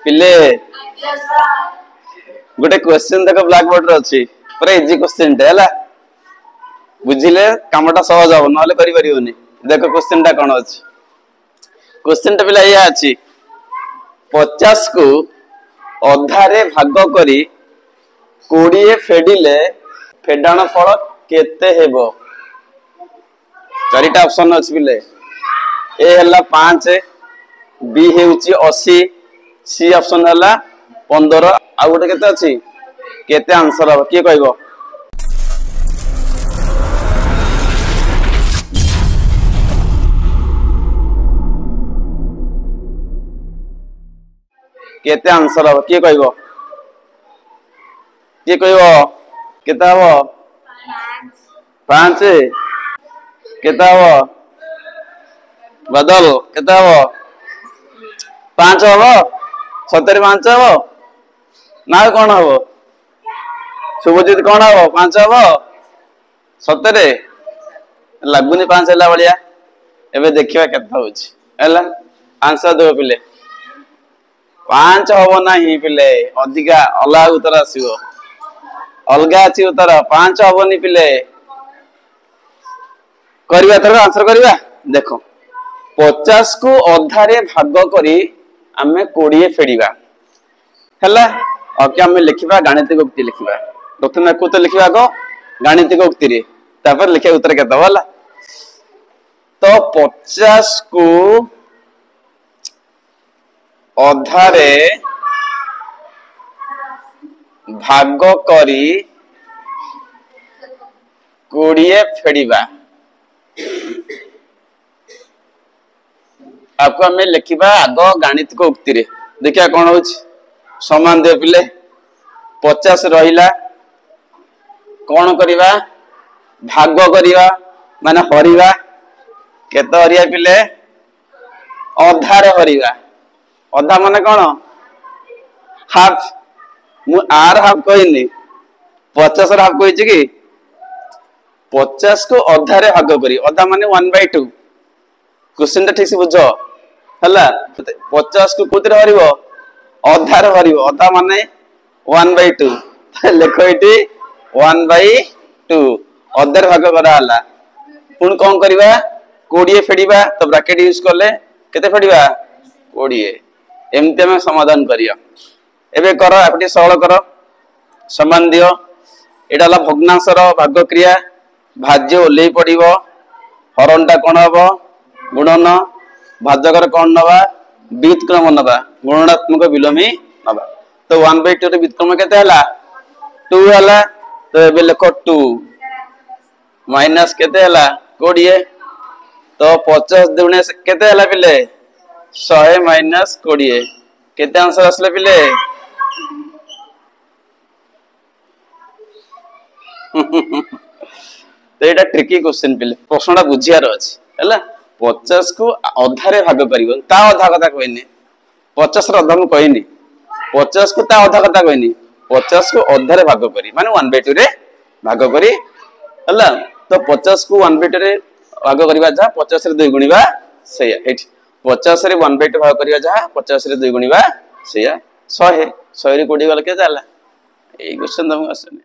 पिले गोटे क्वेश्चन देख ब्लैक बोर्ड रे अछि पूरा इजी क्वेश्चन टे हला बुझिले कामटा सहज हो नले करि परियोनी देख क्वेश्चन टा कोन अछि क्वेश्चन टा पिला या अछि 50 को अधारे भाग करी 20 फेडिले फेडाण फल केते हेबो चारिटा ऑप्शन अछि पिले ए हला 5 बी हेउची 80 सी ऑप्शन हला 15 आ गोटे केते अछि केते आंसर हो के कहबो केते आंसर हो के कहबो केते हो 5 केते हो बदल केते हो 5 हो 70 5 हो ना कौन हो शुभजीत कौन हो 5 हो 70 लगुनी 5 हला बलिया एबे देखिबा केते होची हला आंसर दो पिले 5 होबो नाही पिले अधिका अलग उत्तर आसीबो अलगा अछि उत्तर 5 होबोनी पिले करबा तर आंसर करबा देखो 50 को अधारे भाग करी आमे 20 फेडिबा हला ओके आमे लिखिबा गाणितिक उक्ति लिखिबा प्रथमे को तो लिखिबा को गाणितिक उक्ति रे तापर लिखिया उत्तर केता होला तो 50 को अधारे भाग करी 20 फेडिबा आपको हमें लिखिबा आगो गाणितिक उक्ति रे देखिया कोन होछ समान दे पिले 50 रहिला कोन करिबा भाग करिबा माने हरिबा केते हरिया पिले अधारे हरिबा अधा माने कोन हाफ मु आर हाफ कहिनी 50 हाफ कहि छी कि 50 को अधारे भाग करी अधा माने 1/2 क्वेश्चन टा ठीक से बुझो हला 50 को कोतरे हरिबो अधारे हरिबो अधा माने 1/2 लेखो इटी 1/2 अधारे भाग करा हला पुन कोन करबा 20 फेडिबा तो ब्रैकेट यूज करले केते फेडिबा 20 एमते में समाधान करियो एबे करो आपटी सरल करो समान दियो एटा ला भग्नांशर भाग क्रिया भाज्य ओले पड़िबो हरणटा कोन हबो गुणन भाजकर कोन नबा व्युत्क्रम नबा गुणनात्मक विलोमी नबा तो 1/2 रे व्युत्क्रम केते हला 2 हला तो एबे लिखो 2 माइनस केते हला 20 तो 50 दुने केते हला पिले 100 माइनस 20 केते आंसर असले पिले तो एटा ट्रिकी क्वेश्चन पिले प्रश्नटा बुझियार अछि हला 50 को अधारे भाग करिवो ता अधा कथा कहनी 50 रो अधा मु कहनी 50 को ता अधा कथा कहनी 50 को अधारे भाग करी माने 1/2 रे भाग करी हला तो 50 को 1/2 रे भाग करिवा जा 50 रे 2 गुणीबा सेया एठी 50 रे 1/2 भाग करिवा जा 50 रे 2 गुणीबा सेया 100 रे 20 गल के जाला ए क्वेश्चन तुमको आसने